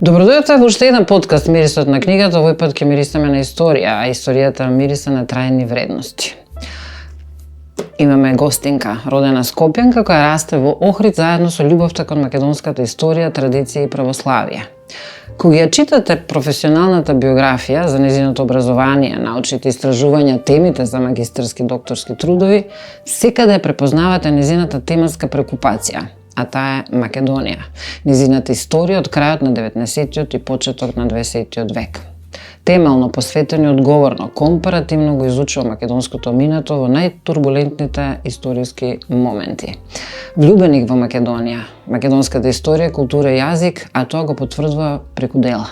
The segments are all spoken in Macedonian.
Добродојавте во уште еден подкаст Мирисот на книгата. Овој пат ќе мирисаме на историја, а историјата мириса на трајни вредности. Имаме гостинка, родена Скопјанка, која расте во Охрид заедно со љубовта кон македонската историја, традиција и православие. Кога ја читате професионалната биографија за нејзиното образование, научните истражувања, темите за магистарски докторски трудови, секаде препознавате нејзината тематска прекупација, а таа е Македонија, нејзината историја од крајот на 19-тиот и почеток на 20-тиот век. Темелно посветено и одговорно, компаративно го изучува македонското минато во најтурбулентните историски моменти. Влюбеник во Македонија, македонската историја, култура и јазик, а тоа го потврдува преку дела.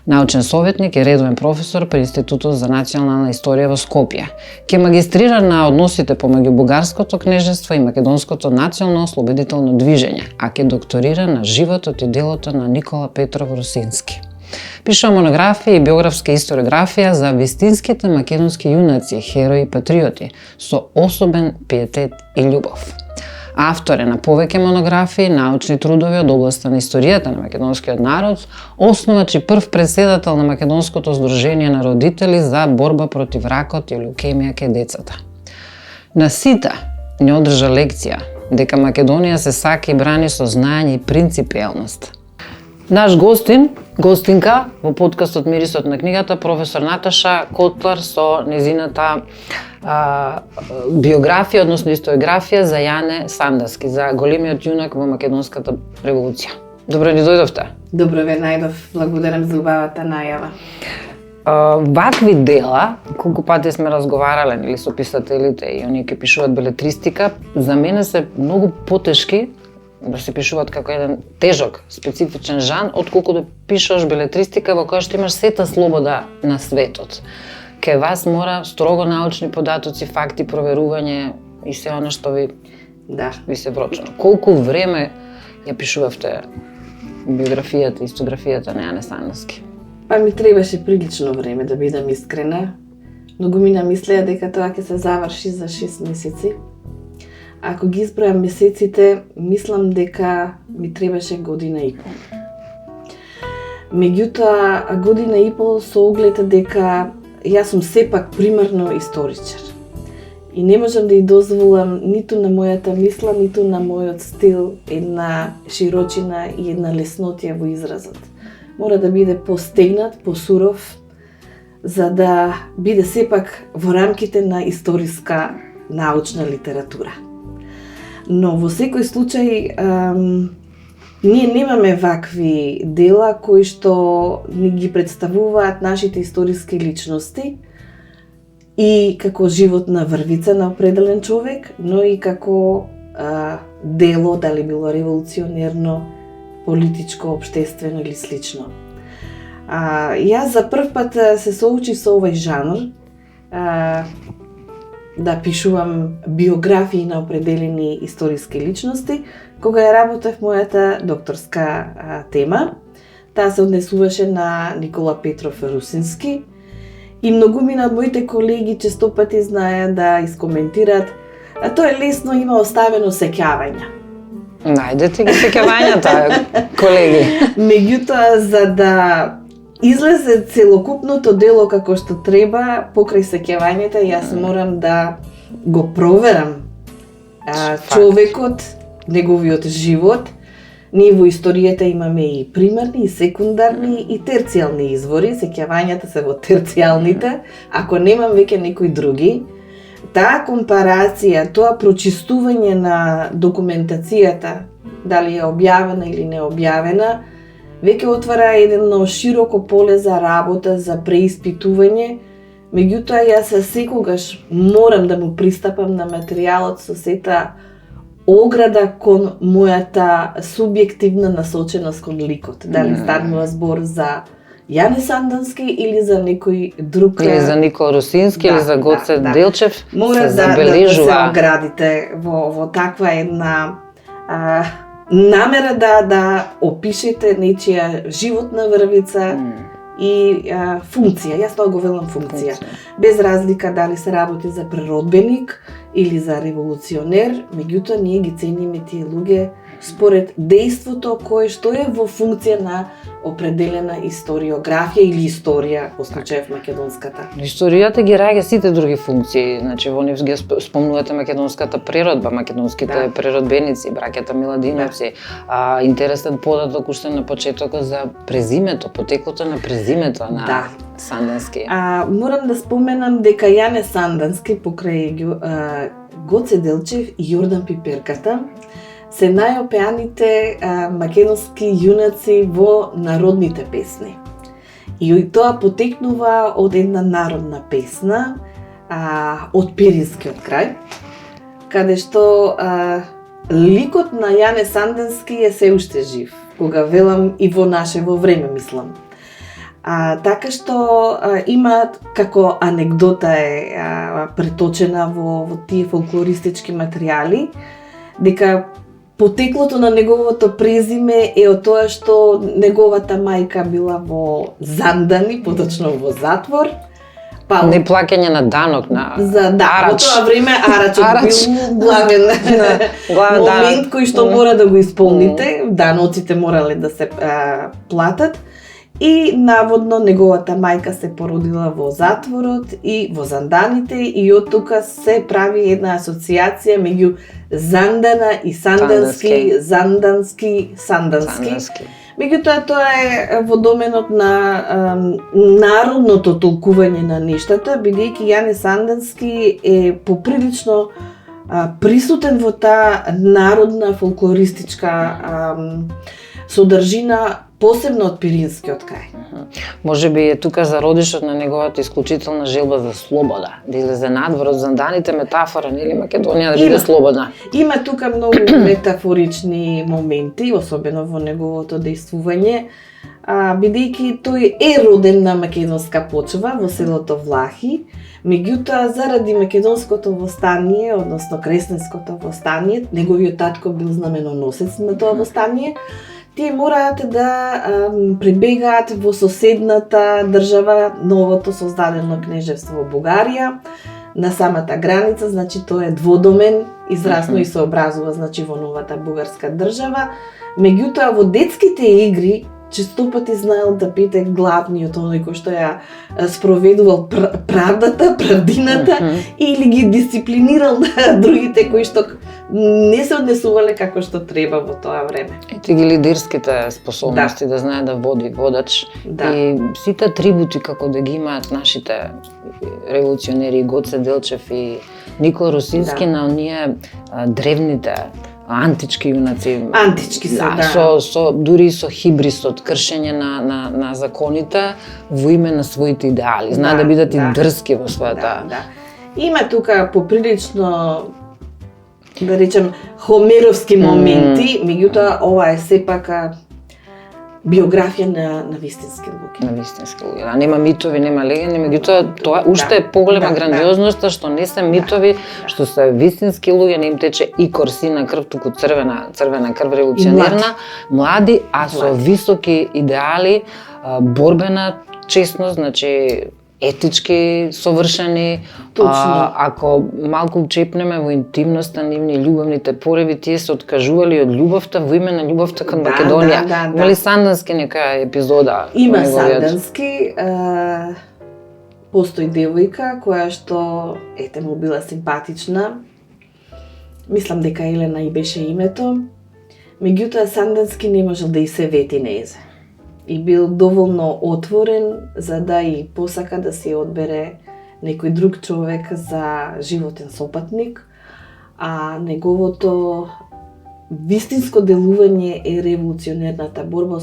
Научен советник и редовен професор при Институтот за национална историја во Скопје. Ке магистрира на односите помеѓу бугарското кнежество и македонското национално-ослободително движење, а ке докторира на животот и делото на Никола Петров Русински. Пишува монографија и биографска историографија за вистинските македонски јунаци, херои и патриоти, со особен пиетет и љубов. Автор е на повеќе монографии, научни трудови од областта на историјата на македонскиот народ, основач и прв председател на Македонското здружение на родители за борба против ракот и леукемија кај децата. На сите не одржа лекција дека Македонија се сака и брани со знаење и принципиелност. Наш гостинка во подкастот Мирисот на книгата, професор Наташа Котлар со незината биографија, односно историографија за Јане Сандански, за големиот јунак во македонската револуција. Добро ни дојдовте. Добро ве најдов, благодарам за убавата најава. Вакви дела, колку пати сме разговарале или со писателите и оние кои пишуваат белетристика, за мене се многу потешки да се пишуваат како еден тежок, специфичен жан, отколку да пишуваш белетристика во која што имаш сета слобода на светот. Кај вас мора строго научни податоци, факти, проверување и се она што ви се врочено. Колку време ја пишувавте биографијата, историографијата на Јане Сандански? Па ми требаше прилично време, да бидам искрена. Многумина мислеа дека тоа ќе се заврши за 6 месеци. Ако ги избројам месеците, мислам дека ми требаше година и пол. Меѓутоа, година и пол со оглед дека јас сум сепак примарно историчар. И не можам да ја дозволам ниту на мојата мисла, ниту на мојот стил една широчина и една леснотија во изразот. Мора да биде постегнат, посуров, за да биде сепак во рамките на историска научна литература. Но во секој случај, ние немаме вакви дела кои што ни ги представуваат нашите историски личности и како животна врвица на определен човек, но и како дело, дали било револуционерно, политичко, општествено или слично. Јас за прв пат се соучив со овој жанр, да пишувам биографии на определени историски личности, кога ја работев мојата докторска тема. Таа се однесуваше на Никола Петров Русински и многумина од моите колеги често пати знаеа да искоментираат, а тоа е лесно, има оставено сеќавања. Најдете ги сеќавањата, колеги. Меѓутоа, за да излезе целокупното дело како што треба, покрај сеќавањата, јас морам да го проверам човекот, неговиот живот. Ние во историјата имаме и примарни, и секундарни, и терцијални извори. Сеќавањата се во терцијалните, ако немам веќе некои други. Таа компарација, тоа прочистување на документацијата, дали е објавена или не објавена, веќе отвара едно широко поле за работа, за преиспитување. Меѓутоа, јас секогаш морам да му пристапам на материјалот со сета ограда кон мојата субјективна насоченост кон ликот. Дали станува збор за Јане Сандански или за некој друг... Или за Никола Русински, или за Гоце Делчев. Мора да се оградите во таква една намера да опишете нечија животна врвица и функција. Јас тоа го велам функција. Без разлика дали се работи за преродбеник или за револуционер, меѓутоа ние ги цениме тие луѓе според дејството кое што е во функција на определена историографија или историја, во случајов македонската. Историјата ги раѓа сите други функции, значи во нив ги спомнувате македонската природба, македонските природбеници, браќата Миладиновци. Интересен податок уште на почетокот за презимето, потеклото на презимето на Сандански. Морам да споменам дека Јане Сандански покрај Гоце Делчев и Јордан Пиперката се најопеаните македонски јунаци во народните песни. И тоа потекнува од една народна песна од Пиринскиот крај, каде што ликот на Јане Сандански е се уште жив, кога велам и во нашево време, мислам. Така што има, како анегдота е преточена во тие фолклористички материјали, дека потеклото на неговото презиме е од тоа што неговата мајка била во Зандани, поточно во затвор. Неплаќање на данок на Арач. Во тоа време Арачот бил главен момент кој што мора да го исполните, даноците морале да се платат. И наводно неговата мајка се породила во затворот и во Занданите и од тука се прави една асоциација меѓу Зандана и Сандански, Зандански, Сандански. Меѓутоа тоа е во доменот на народното толкување на нештата, бидејќи Јане Сандански е поприлично присутен во таа народна фолклористичка содржина, посебно од Пиринскиот крај. Може би е тука зародишот на неговата исклучителна желба за слобода, да излезе надвор од Занданите, метафора, нели Македонија да биде слободна. Има тука многу метафорични моменти, особено во неговото дејствување, бидејќи тој е роден на македонска почва во селото Влахи, меѓутоа заради македонското востание, односно Кресненското востание, неговиот татко бил знаменоносец на тоа востание, тие мораат да прибегаат во соседната држава, новото создадено кнежевство во Бугарија, на самата граница, значи тоа е дводомен, израсно и се образува значи во новата бугарска држава. Меѓутоа во детските игри честопати знаел да биде главниот, оној кој што ја спроведувал правдата, правдината или ги дисциплинирал другите кои што не се однесувале како што треба во тоа време. Ете ги лидерските способности да знае да води водач и сите атрибути како да ги имаат нашите револуционери Гоце Делчев и Никола Русински на оние древните антички јунаци. Антички се, со дури со хибрисот, кршење на законите во име на своите идеали. Знаат да бидат и дрски во својата. Има тука поприлично, да речем, хомеровски моменти, меѓутоа ова е сепак биографија на вистински луѓе. На вистински луѓе. Нема митови, нема легенди, меѓутоа тоа уште е поголема грандиозноста што не се митови, што се вистински луѓе, не им тече и корсина крв, туку црвена крв револуционерна, млади, а со високи идеали, борбена честност, значи етички совршени. Ако малку учепнеме во интимноста нивни љубовните пореви, тие се откажували од љубовта во име на љубовта кон Македонија. Има ли Сандански нека епизода? Има Сандански. Постои девојка која што му била симпатична. Мислам дека Елена и беше името. Меѓутоа Сандански не можел да и се вети нејзе. И бил доволно отворен за да и посака да се одбере некој друг човек за животен сопатник, а неговото вистинско делување е револуционерната борба,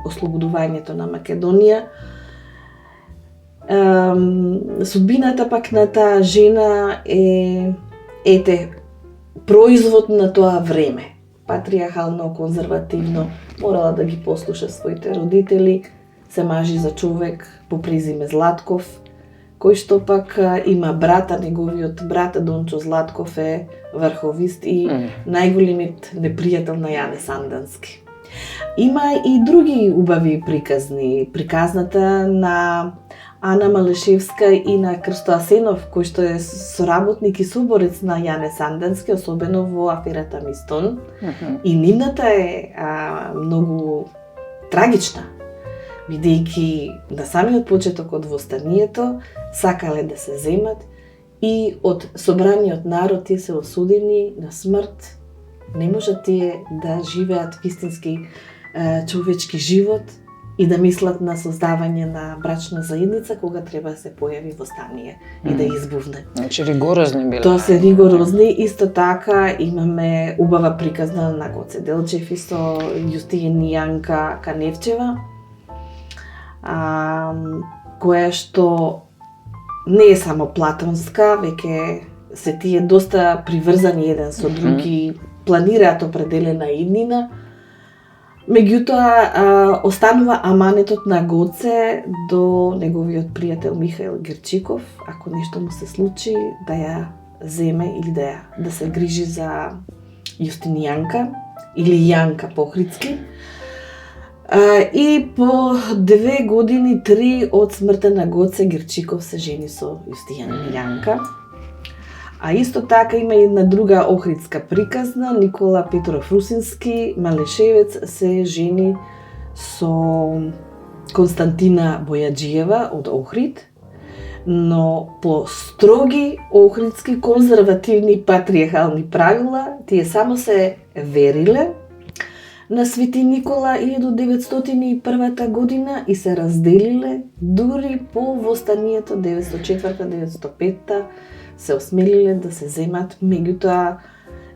ослободувањето на Македонија. Судбината пак на таа жена е производ на тоа време. Патриархално, конзервативно, морала да ги послуша своите родители, се мажи за човек по презиме Златков, кој што пак има брата, неговиот брат Дончо Златков е врховист и најголемиот непријател на Јане Сандански. Има и други убави приказни. Приказната на Ана Малешевска и на Крсто Асенов, кој што е соработник и соборец на Јане Санденски, особено во аферата Мистон. И нивната е многу трагична, бидејќи на самиот почеток од востанието сакале да се земат и од собраниот народ тие се осудени на смрт. Не можат тие да живеат вистински човечки живот и да мислат на создавање на брачна заедница кога треба да се појави востание и да избувне. Значи ригорозни биле. Тоа се ригорозни. Исто така имаме убава приказна на Гоце Делчев и со Јустинијанка Каневчева, која што не е само платонска, веќе се тие доста приврзани еден со друг и планираат определена иднина. Меѓутоа, останува аманетот на Гоце до неговиот пријател Михаил Герчиков, ако нешто му се случи, да ја земе или да се грижи за Јустинијанка или Јанка по-охридски. И по 2 години, 3 од смртта на Гоце, Герчиков се жени со Јустинијанка. А исто така има и една друга охридска приказна, Никола Петров Русински, Малешевец, се жени со Константина Бојаджиева од Охрид, но по строги охридски конзервативни патриархални правила, тие само се вериле на Свети Никола 1901 година и се разделиле дури по востанието 904-905 се осмелиле да се земат, меѓутоа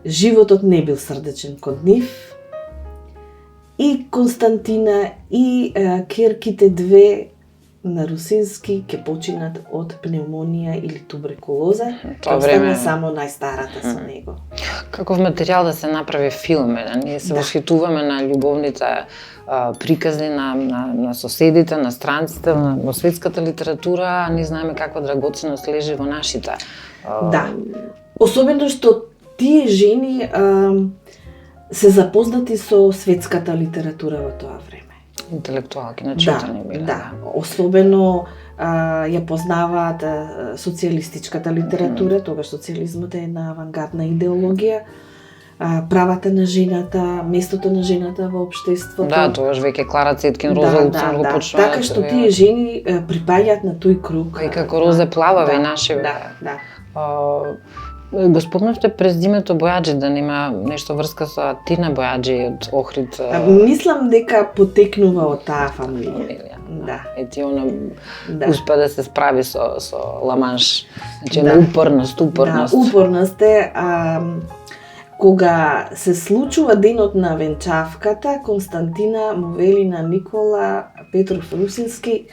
животот не бил срдечен код нив. И Константина и керките две на Русински ќе починат од пневмонија или туберкулоза, тоа остана само најстарата со него. Каков материјал да се направи филм, ние се восхитуваме на љубовните приказни на соседите, на странците, во светската литература, а не знаеме каква драгоценност лежи во нашите. Да, особено што тие жени се запознати со светската литература во тоа време. Интелектуалки, начитани биле. Да, особено ја познаваат социјалистичката литература, тогаш социјализмот е една авангардна идеологија, правата на жената, местото на жената во општеството. Да, тогаш веќе Клара Цеткин, Роза Луцен го почнуваат. Така што тие жени припаѓаат на тој круг. И како Розе Плавава и нашиве. Да. Го спомнавте през името Бојаджи, да нема нешто врска со Тина Бојаджи од Охрид. Мислам дека потекнува од таа фамилија. Да. Ети она успе да се справи со Ламанш. Значи на упорност. Да, упорност е. Кога се случува денот на венчавката, Константина му вели на Никола Петров Русински,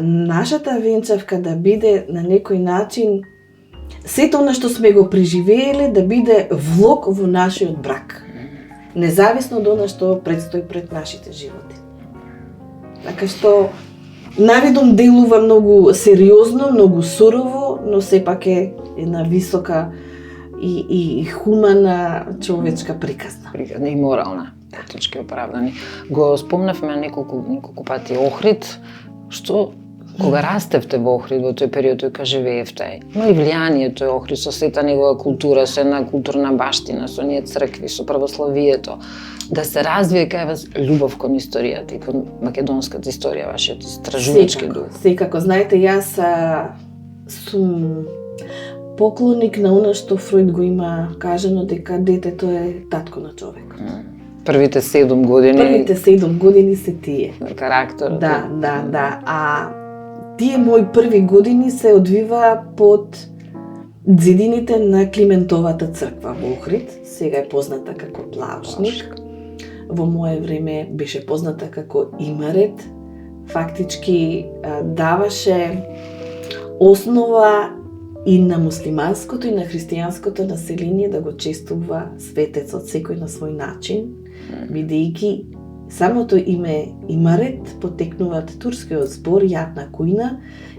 нашата венчавка да биде на некој начин сето она што сме го преживееле да биде влог во нашиот брак. Независно од она што предстои пред нашите животи. Така што наведом делува многу сериозно, многу сурово, но сепак е една висока и хумана човечка приказна. Приказна и морална, етички оправдани. Го спомнавме неколку пати Охрид, што кога растевте во Охрид во тој период кога живеевте, има и влијанието е Охрид со сета негова култура, со една културна баштина, со ние цркви, со православието, да се развие кај вас љубов кон историјата и кон македонската историја, вашиот истражувачки дух. Секако, знаете, јас сум поклоник на она што Фројд го има кажано, дека детето е татко на човек. Првите 7 години. Првите 7 години се тие. Карактерот. Да. А тие мои први години се одвива под зидините на Климентовата црква во Охрид. Сега е позната како Плавшник. Во мое време беше позната како Имарет. Фактички даваше основа и на муслиманското и на христијанското население да го чествува светецот секој на свој начин, бидејќи самото име Имарет потекнува од турскиот збор Јатна кујна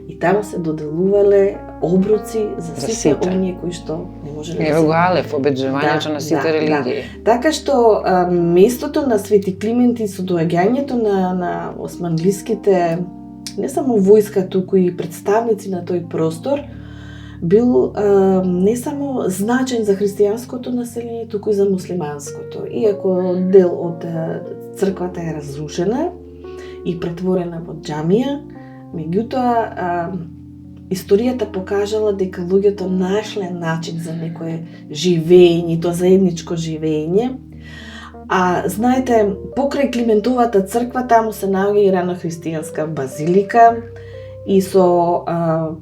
и таму се доделувале обруци за сите оние кои што не може да Ево го Алеф, обеджувањето на сите религии. Така што местото на Свети Климент и со доаѓањето на османлиските не само војска, туку и представници на тој простор, бил не само значен за христијанското население, туку и за муслиманското. Иако дел од црквата е разрушена и претворена во џамија, меѓутоа историјата покажала дека луѓето нашле начин за некое живење, тоа заедничко живење. А знаете, покрај Климентовата црква таму се наоѓа и рано христијанска базилика и со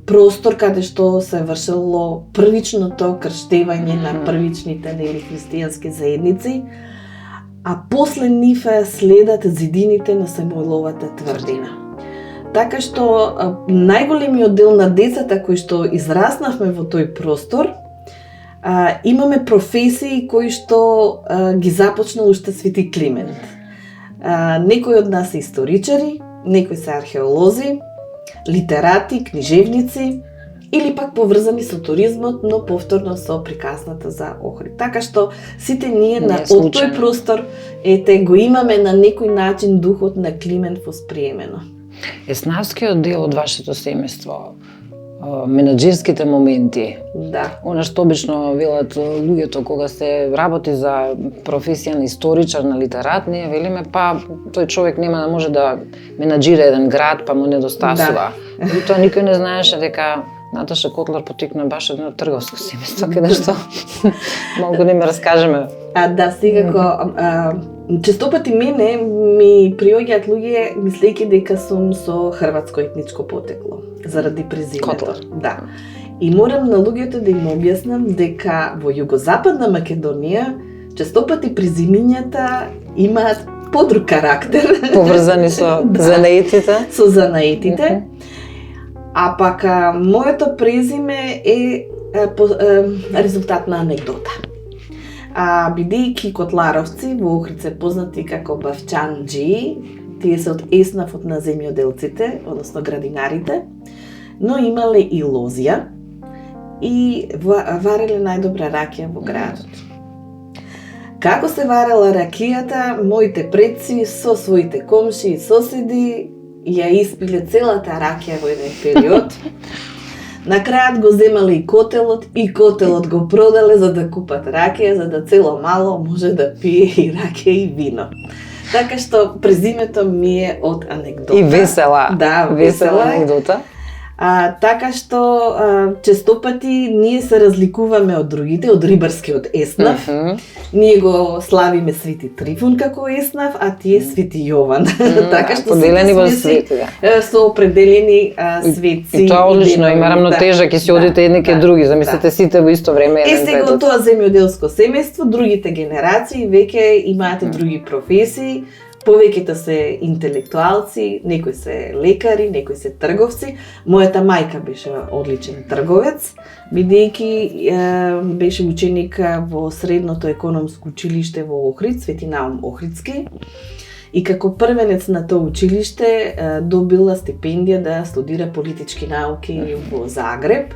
простор каде што се вршело првичното крштевање на првичните христијански заедници, а после нив следат зидините на Самуиловата тврдина. Така што најголемиот дел на децата кои што израснавме во тој простор, имаме професии кои што ги започнал уште Свети Климент. Некои од нас се историчари, некои се археолози, литерати, книжевници или пак поврзани со туризмот, но повторно со приказната за Охрид. Така што сите ние од тој простор го имаме на некој начин духот на Климент восприемено. Еснавскиот дел од вашето семејство, менаџерските моменти. Да. Она што обично велат луѓето кога се работи за професија на историчар, на литерат, ние велиме па тој човек нема да може да менаџира еден град, па му недостасува. И тоа никој не знаеше дека Наташа Котлар потекна баш едно трговско семејство, каде што малку да ми раскажеме. Да, секако. Честопати мене ми приоѓаат луѓе мислејќи дека сум со хрватско етничко потекло заради презимето. Котлар. Да. И морам на луѓето да им објаснам дека во југозападна Македонија честопати презимињата имаат подруг карактер, поврзани со занаетите. Со занаетите. А пак моето презиме е резултат на анегдота. Бидејќи котларовци во Охрид се познати како бавчанџии, тие се од еснав од на земјоделците, односно градинарите, но имале и лозија и вареле најдобра ракија во градот. Како се варела ракијата, моите предци со своите комши и соседи ја испиле целата ракија во еден период. На крајот го земале и котелот го продале за да купат ракија, за да цело мало може да пие и ракија и вино. Така што презимето ми е од анегдота. И весела. Да, весела анегдота. Така што честопати ние се разликуваме од другите, од рибарскиот еснав. Ние го славиме Свети Трифун како еснав, а тие Свети Јован. Така што поделени во свети, со определени светци. И тоа одлично, има рамнотежа, ќе си одите едни ке други, замислете сите во исто време еден сега од тоа земјоделско семејство, другите генерации веќе имаат други професии. Повеќето се интелектуалци, некои се лекари, некои се трговци. Мојата мајка беше одличен трговец, бидејќи беше ученик во средното економско училиште во Охрид, Свети Наум Охридски. И како првенец на тоа училиште добила стипендија да студира политички науки во Загреб.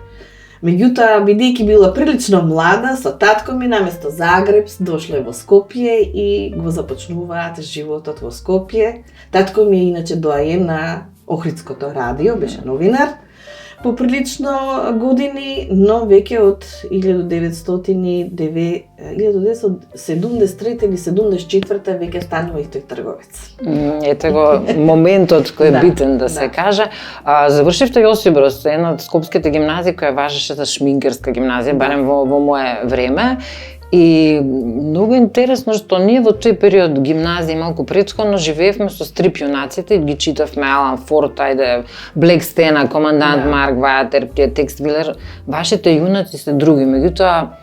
Меѓутоа, бидејќи била прилично млада, со татко ми наместо Загреб дошле во Скопје и го започнуваат животот во Скопје. Татко ми е иначе доаен на Охридското радио, беше новинар поприлично години, но веќе од 1973 или 74 веќе станува и тој трговец. Ете го моментот кој е битен да се каже. Завршивте Јосип Брз, една од скопските гимназии која важеше за шминкерска гимназија, барем во мое време. И многу интересно што ние во тој период гимназија малку предходно живеевме со стрип јунаците и ги читавме Алан Форд, Блек Стена, Командант Марк Вајатер, Текст Вилер. Вашите јунаци се други, меѓутоа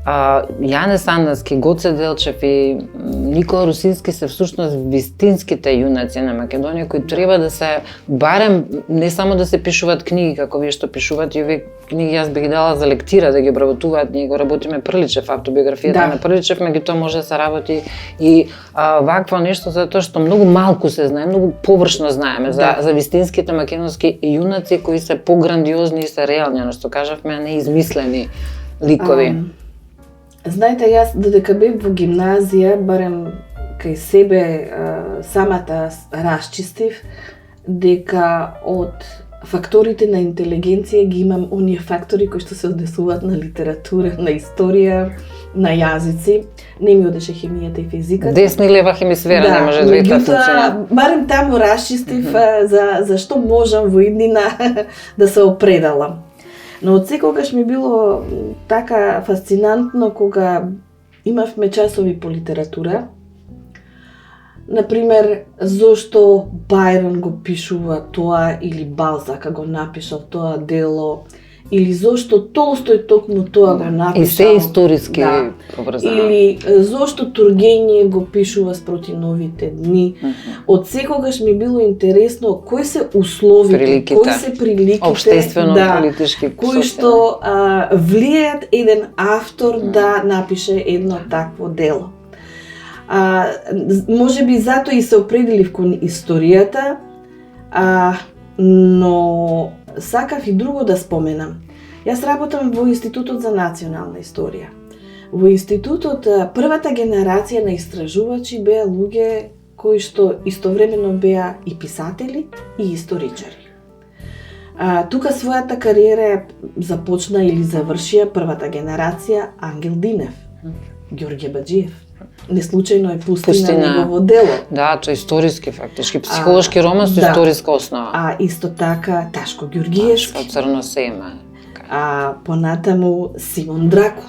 Јане Сандански, Гоце Делчев и Никола Русински се всушност вистинските јунаци на Македонија кои треба да се барем не само да се пишуваат книги како вие што пишувате, и овие книги јас би ги дала за лектира да ги обработуваат, ние го работиме Приличев, автобиографијата на Приличев, меѓутоа може да се работи и вакво нешто затоа што многу малку се знае, многу површно знаеме за вистинските македонски јунаци кои се пограндиозни и се реални, што кажавме, а не измислени ликови. Знаете, јас додека бев во гимназија, барем кај себе самата расчистив дека од факторите на интелигенција ги имам оние фактори кои што се однесуваат на литература, на историја, на јазици. Не ми одеше хемијата и физиката. Десна и лева хемисфера не може двете функционираат. Барем таму расчистив за што можам во иднина да се определам. Но од секогаш ми било така фасцинантно кога имавме часови по литература. Например, зошто Бајрон го пишува тоа или Балзака го напишал тоа дело, или зошто Толстој токму тоа го напишал. И се историски поврзано. Или зошто Тургење го пишува спроти новите дни. Од секогаш ми било интересно кои се условите, кои се приликите, општествено-политички кои што влијаат еден автор да напише едно такво дело. Може би затоа и се определив кон историјата, но сакав и друго да споменам. Јас работам во Институтот за национална историја. Во институтот првата генерација на истражувачи беа луѓе кои што истовремено беа и писатели и историчари. Тука својата кариера започна или завршија првата генерација Ангел Динев, Ѓорѓе Баџиев. Не случајно е Пустина негово дело. Да, тоа е историски фактички, психолошки роман со историска основа. Исто така Ташко Ѓорѓиевски. Црно сема. Понатаму Симон Драко.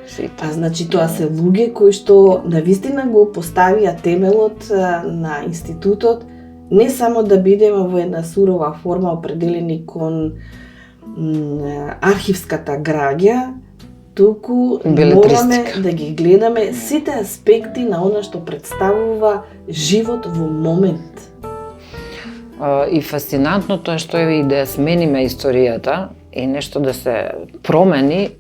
Сите. Значи тоа се луѓе кои што навистина го поставија темелот на институтот, не само да бидеме во една сурова форма определени кон архивската граѓа, туку мораме да ги гледаме сите аспекти на она што представува живот во момент. И фасцинантното е што и да смениме историјата и нешто да се промени,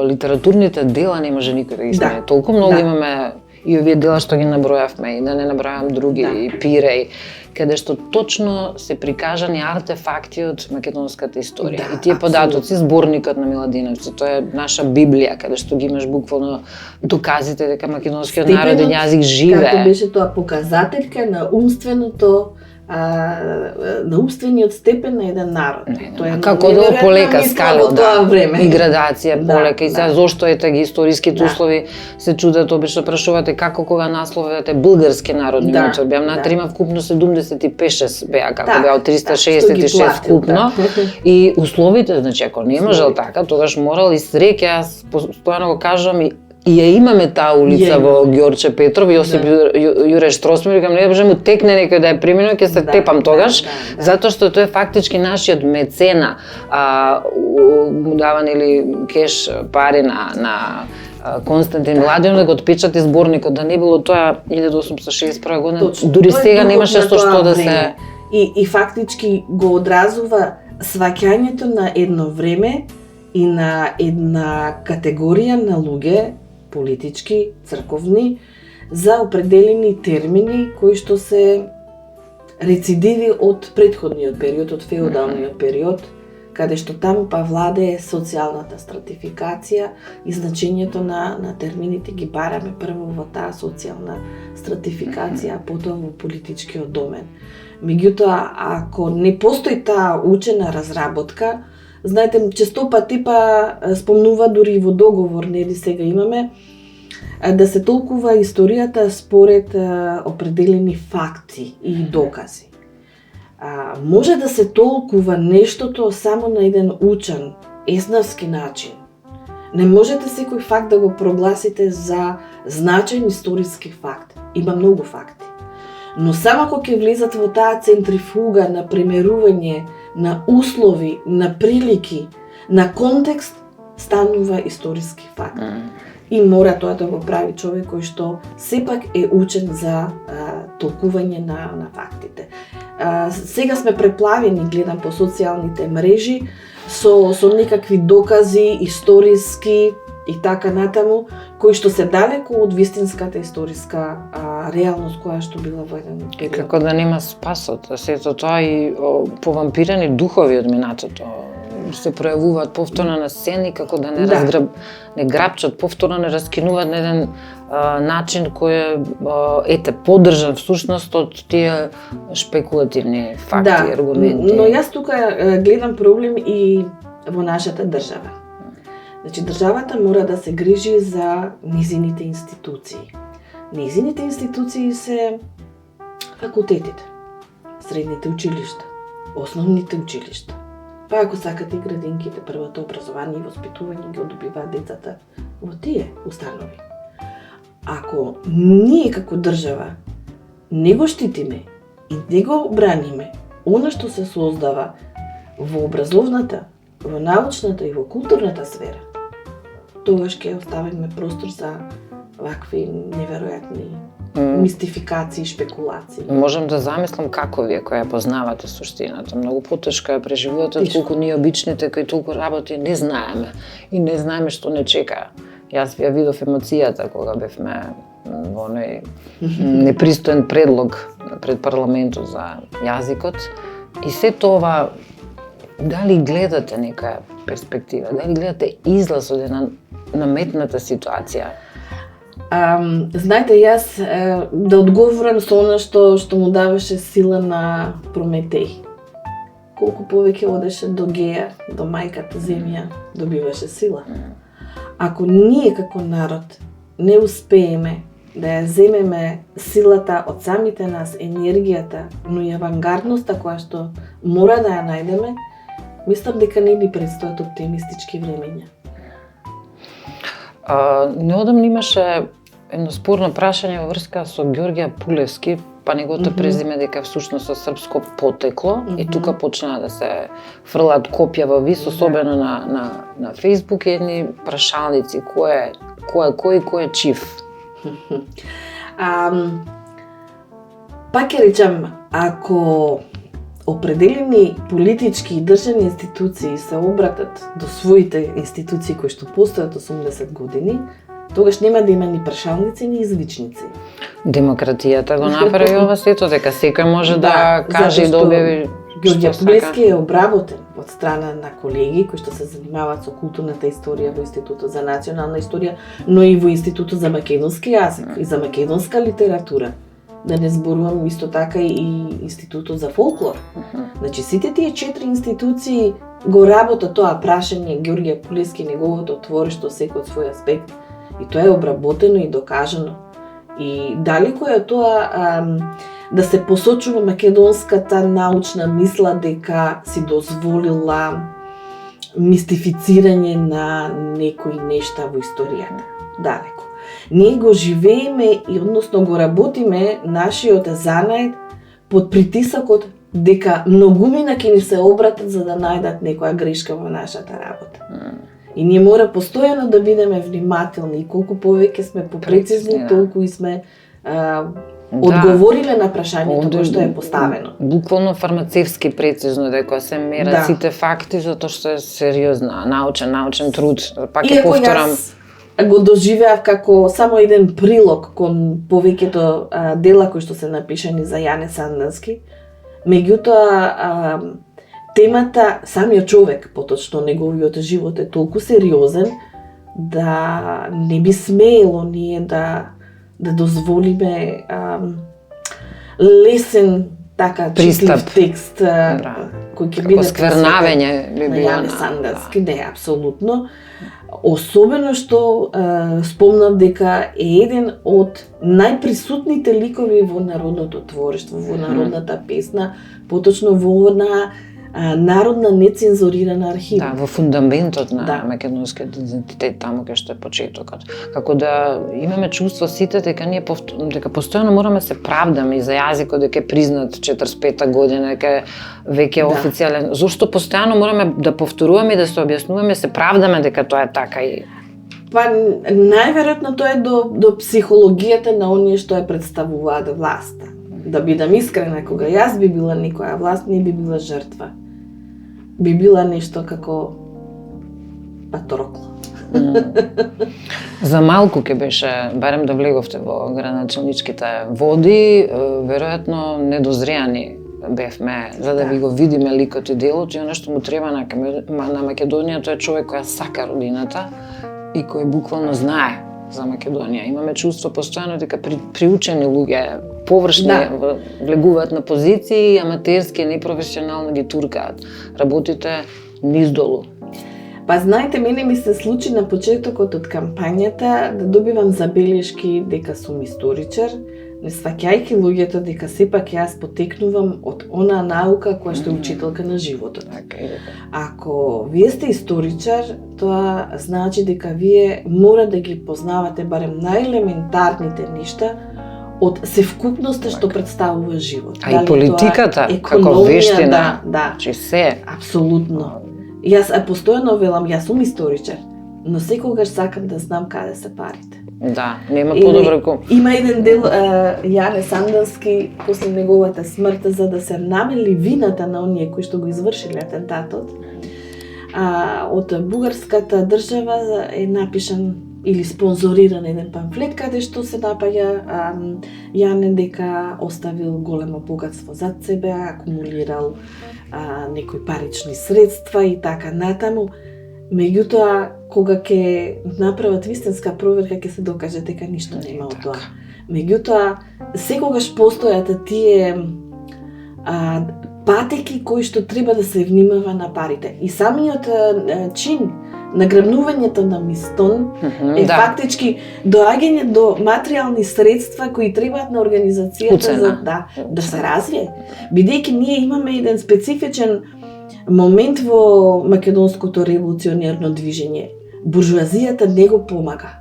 литературните дела не може никој да ги смени. Толку многу имаме и овие дела што ги набројавме, и да не набројавам други, и Пиреј, каде што точно се прикажани артефакти од македонската историја. И тие податоци, зборникот на Миладиновци, тоа е наша Библија, каде што ги имаш буквално доказите дека македонскиот народен јазик живее. Како беше тоа показателка на умственото на умствениот степен на еден народ. Како да полека скала, и градација полека, и зошто ете ги историските услови се чудат, обично прашувате како кога насловете булгарски народни муцор, беам натрима вкупно 75 беа, како беа од 366 вкупно, и условите, значи ако не можел така, тогаш морал и среќа, јас постојано го кажам, и ја имаме таа улица во Ѓорче Петров, Јосип Јуре Штросмер, викам не може му текне некој да е преминал, ќе се тепам тогаш, затоа што тоа е фактички нашиот мецена, му даван или кеш пари на Константин Младенов да го отпечати зборникот, да не било тоа 1861 година, дури сега немаше што да се... И фактички го одразува сваќањето на едно време и на една категорија на луѓе, политички, црковни, за определени термини кои што се рецидиви од претходниот период, од феудалниот период, каде што таму па владее социјалната стратификација и значењето на термините ги бараме прво во таа социјална стратификација, а потоа во политичкиот домен. Меѓутоа, ако не постои таа учена разработка, знаете, често пати спомнува дури во договор, нели сега имаме, да се толкува историјата според определени факти и докази. Може да се толкува нештото само на еден учен, еснавски начин. Не можете секој факт да го прогласите за значаен историски факт. Има многу факти. Но само кога ќе влезат во таа центрифуга на премерување, на услови, на прилики, на контекст, станува историски факт. И мора тоа да го прави човек кој што сепак е учен за толкување на фактите. Сега сме преплавени, гледам по социјалните мрежи, со некакви докази историски и така натаму, кои што се далеко од вистинската историска реалност која што била во еден И како да нема спасот, сето тоа и повампирани духови од минатото се пројавуваат повторно на сцени, како да не грабчат, повторно не раскинуваат на еден начин кој е поддржан всушност од тие шпекулативни факти, аргументи. Но јас тука гледам проблем и во нашата држава. Значи, државата мора да се грижи за низините институции. Низините институции се факултетите, средните училишта, основните училишта. Па ако сакате и градинките, првото образование и воспитување ги одобиваат децата во тие установи. Ако ние како држава не го штитиме и не го браниме она што се создава во образовната, во научната и во културната сфера, тогаш ќе оставиме простор за вакви неверојатни мистификации, шпекулации. Можам да замислам како вие која познавате суштината. Многу потешко ја преживувате отколку ние обичните кои толку работи не знаеме и не знаеме што не чека. Јас ја видов емоцијата кога бевме во оној непристоен предлог пред парламентот за јазикот и се тоа. Дали гледате некоја перспектива? Дали гледате излаз од една наметната ситуација? Знаете, јас да одговорам со она што му даваше сила на Прометеј. Колку повеќе одеше до Геја, до мајката земја, добиваше сила. Ако ние како народ не успееме да ја земеме силата од самите нас, енергијата, но и авангардноста која што мора да ја најдеме, мислам дека не ни предстојат оптимистички времења. Неодамно имаше едно спорно прашање во врска со Ѓорѓе Пулевски, па неговото презиме дека всушност со српско потекло и тука почна да се фрлаат копја во вис, особено на Facebook, едни прашалници кој е чиф. Пак ќе речам, ако определени политички и државни институции се обратат до своите институции кои што постојат 80 години, тогаш нема да има ни прашалници, ни извичници. Демократијата го направи ова сето, дека секој може да каже и да објави Ѓорѓе Пулевски е обработен од страна на колеги кои што се занимаваат со културната историја во Институтот за национална историја, но и во Институтот за македонски јазик и за македонска литература. Да не зборувам исто така и Институтот за фолклор. Значи, сите тие 4 институции го работат тоа прашање Ѓорѓе Пулевски, неговото творишто, секој од свој аспект. И тоа е обработено и докажано. И далеко е тоа да се посочува македонската научна мисла дека си дозволила мистифицирање на некои нешта во историјата. Далеко. Ние го живееме и односно го работиме нашиот занаед под притисокот дека многумина ќе ни се обратат за да најдат некоја грешка во нашата работа. И ние мора постојано да бидеме внимателни и колку повеќе сме попрецизни, толку и сме одговориле на прашањето кое што е поставено. Буквално фармацевски прецизно дека се мерат сите факти затоа што е сериозна научен труд. Пак ќе повторам. Го доживеав како само еден прилог кон повеќето дела кои што се напишани за Јане Санденски. Меѓутоа, темата, самиот човек, поточно неговиот живот е толку сериозен да не би смеело ние да дозволиме лесен така читлив текст кој ќе биде сквернавење би било на Јане Санденски. Не, апсолутно. Особено што спомнав дека е еден од најприсутните ликови во народното творештво, во народната песна, поточно во народна нецензурирана архива. Да, во фундаментот на Да. македонскиот идентитет, таму кај што е почетокот. Како да имаме чувство сите дека ние дека постојано мораме да се правдаме и за јазикот дека е признат 45-та година, дека е веќе официјален. Зошто постојано мораме да повторуваме и да се објаснуваме, се правдаме дека тоа е така и Па најверојатно тоа е до психологијата на оние што ја представуваат власта. Да бидам искрена, кога јас би била некоја власт, не би била жртва. Би била нешто како паторокла. За малку ќе беше, барем да влеговте во градоначалничките води, веројатно недозреани бевме, за да ви го видиме ликот и делот, и оно што му треба на Македонија, тоа е човек која сака родината и кој буквално знае за Македонија. Имаме чувство постојано дека приучени луѓе, површни, влегуваат на позиции, аматерски, непрофесионално ги туркаат. Работите низдолу. Па знаете, мене ми се случи на почетокот од кампањата да добивам забелешки дека сум историчар, не сваќајќи луѓето дека сепак јас потекнувам од онаа наука која што е учителка на животот. Ако вие сте историчар, тоа значи дека вие мора да ги познавате барем најелементарните нешта од севкупноста што представува живот. А и политиката, како вештина, че се. Апсолутно. Јас постојано велам, јас сум историчар, но секогаш сакам да знам каде се парите. Да, нема подобро. Има еден дел Јане Сандански после неговата смрт, за да се намели вината на оние кои што го извршиле атентатот. Од бугарската држава е напишан или спонзориран еден памфлет каде што се напаѓа Јане дека оставил големо богатство зад себе, акумулирал некои парични средства и така натаму. Меѓутоа, кога ќе направат вистинска проверка, ќе се докаже дека ништо нема од тоа. Меѓутоа, секогаш постојат тие патеки кои што треба да се внимава на парите. И самиот чин награбнувањето на мистон е фактички доаѓање до материјални средства кои требаат на организацијата да се развие. Бидејќи ние имаме еден специфичен момент во македонското револуционерно движење. Буржуазијата не го помага.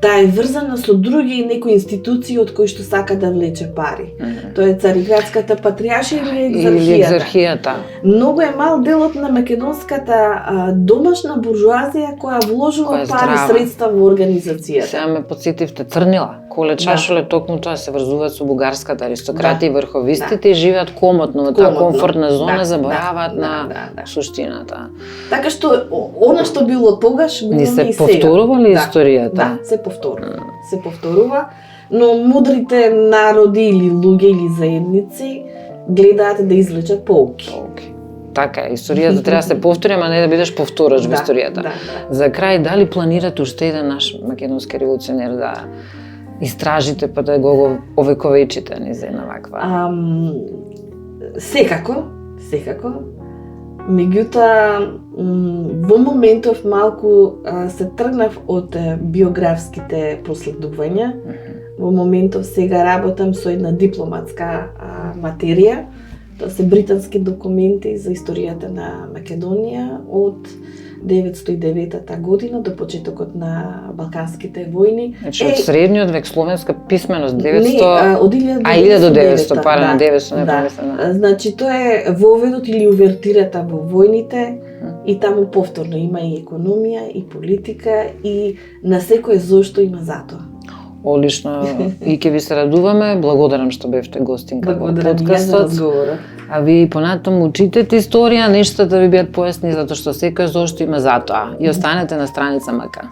Таа е врзана со други некои институции од кои што сака да влече пари. Тоа е Цариградската патријаршија или екзархијата. Многу е мал делот на македонската домашна буржуазија која вложува пари средства во организацијата. Сега ме подсетивте Црнила. Коле Чашуле токму тоа се врзуваат со бугарската аристократија и врховистите и живеат комотно во таа комфортна зона, забораваат на суштината. Така што она што било тогаш го имаме и сега. Ни се повторува ли историјата? Да, се повторува. Се повторува, но мудрите народи или луѓе или заедници гледаат да извлечат поуки. Така е, историјата треба да се повтори, ама не да бидеш повторач во историјата. За крај, дали планирате уште еден наш македонски револуционер да истражите па да го овековечите низ една ваква? Секако. Меѓутоа, во моментов малку се тргнав од биографските проследувања. Во моментов сега работам со една дипломатска материја. Тоа се британски документи за историјата на Македонија од 1909 година до почетокот на Балканските војни. Значи од средниот век словенска писменост 900... Не, од 1900, паралелно 900, не помислам. Значи тоа е воведот или увертирата во војните и таму повторно има и економија и политика и на секое зошто има затоа. Одлично. И ќе ви се радуваме. Благодарам што бевте гостинка во подкастот. А ви понатаму читате историја, нештата ви бидат појасни затоа што секој зошто има затоа. И останете на страница МК.